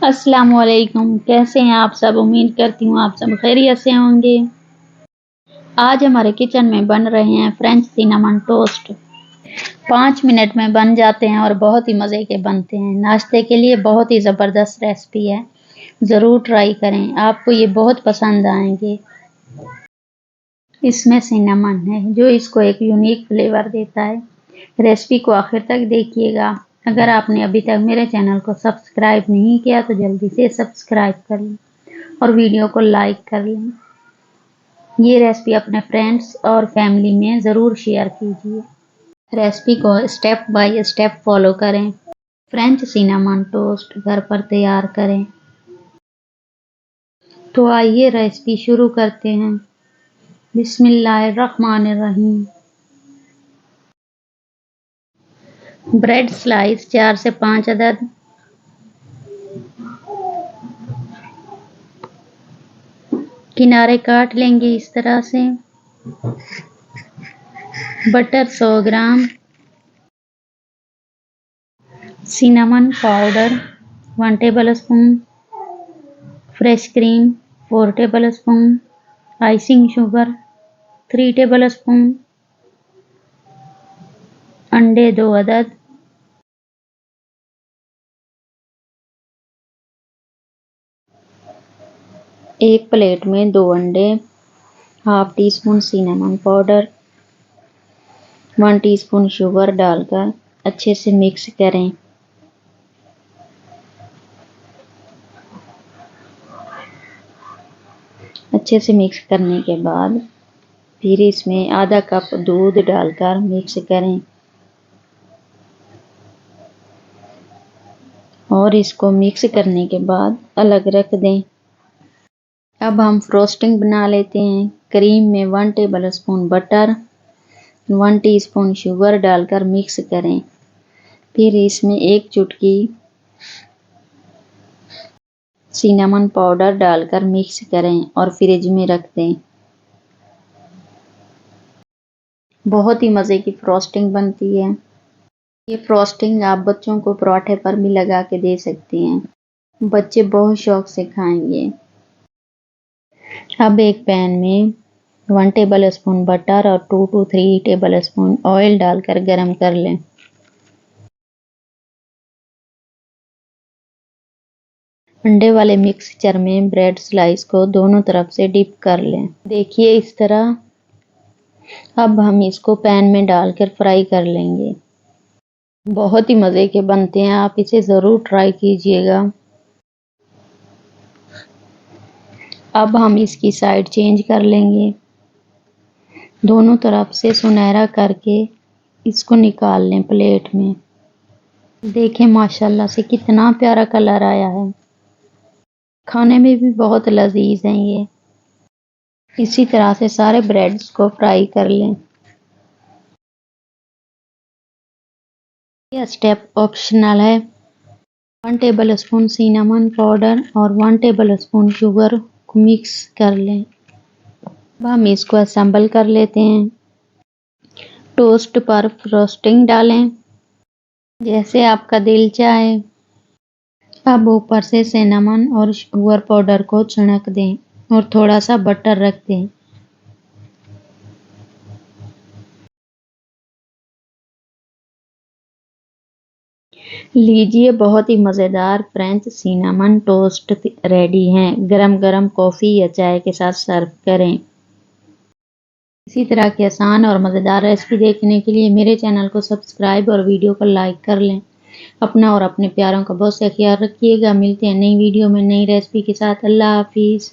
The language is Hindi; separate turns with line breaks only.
अस्सलाम वालेकुम। कैसे हैं आप सब? उम्मीद करती हूँ आप सब खैरियत से होंगे। आज हमारे किचन में बन रहे हैं फ्रेंच सिनेमन टोस्ट। 5 मिनट में बन जाते हैं और बहुत ही मज़े के बनते हैं। नाश्ते के लिए बहुत ही ज़बरदस्त रेसिपी है, ज़रूर ट्राई करें, आपको ये बहुत पसंद आएंगे। इसमें सिनेमन है जो इसको एक यूनिक फ्लेवर देता है। रेसिपी को आखिर तक देखिएगा। अगर आपने अभी तक मेरे चैनल को सब्सक्राइब नहीं किया तो जल्दी से सब्सक्राइब कर लें और वीडियो को लाइक कर लें। ये रेसिपी अपने फ्रेंड्स और फैमिली में ज़रूर शेयर कीजिए। रेसिपी को स्टेप बाय स्टेप फॉलो करें। फ्रेंच सिनेमन टोस्ट घर पर तैयार करें। तो आइए रेसिपी शुरू करते हैं। बिस्मिल्लाहिर्रहमानिर्रहीम। ब्रेड स्लाइस 4 से 5 अदद, किनारे काट लेंगे इस तरह से। Butter 100 gram, cinnamon powder 1 tablespoon, fresh cream 4 tablespoon, icing sugar 3 tablespoon, अंडे 2 अदद, एक प्लेट में 2 अंडे, half teaspoon cinnamon powder, 1 teaspoon sugar डालकर अच्छे से मिक्स करें। अच्छे से मिक्स करने के बाद फिर इसमें आधा कप दूध डालकर मिक्स करें और इसको मिक्स करने के बाद अलग रख दें। अब हम फ्रोस्टिंग बना लेते हैं। क्रीम में 1 table spoon butter, 1 teaspoon sugar डालकर मिक्स करें। फिर इसमें 1 चुटकी सिनेमन पाउडर डालकर मिक्स करें और फ्रिज में रख दें। बहुत ही मज़े की फ्रोस्टिंग बनती है। ये फ्रोस्टिंग आप बच्चों को पराठे पर भी लगा के दे सकती हैं, बच्चे बहुत शौक से खाएंगे। अब एक पैन में 1 टेबल स्पून बटर और 2 to 3 टेबल स्पून ऑयल डालकर गरम कर लें। अंडे वाले मिक्सचर में ब्रेड स्लाइस को दोनों तरफ से डिप कर लें। देखिए इस तरह। अब हम इसको पैन में डालकर फ्राई कर लेंगे। बहुत ही मज़े के बनते हैं, आप इसे ज़रूर ट्राई कीजिएगा। अब हम इसकी साइड चेंज कर लेंगे। दोनों तरफ से सुनहरा करके इसको निकाल लें प्लेट में। देखें माशाल्लाह से कितना प्यारा कलर आया है। खाने में भी बहुत लजीज हैं ये। इसी तरह से सारे ब्रेड्स को फ्राई कर लें। यह स्टेप ऑप्शनल है। 1 टेबल स्पून सिनेमन पाउडर और 1 टेबल स्पून शुगर को मिक्स कर लें। अब हम इसको असेंबल कर लेते हैं। टोस्ट पर फ्रोस्टिंग डालें जैसे आपका दिल चाहे। अब ऊपर से सिनेमन और शुगर पाउडर को छिड़क दें और थोड़ा सा बटर रख दें। लीजिए, बहुत ही मज़ेदार फ्रेंच सिनेमन टोस्ट रेडी हैं। गरम गरम कॉफ़ी या चाय के साथ सर्व करें। इसी तरह की आसान और मज़ेदार रेसिपी देखने के लिए मेरे चैनल को सब्सक्राइब और वीडियो को लाइक कर लें। अपना और अपने प्यारों का बहुत सा ख्याल रखिएगा। मिलते हैं नई वीडियो में नई रेसिपी के साथ। अल्लाह हाफिज़।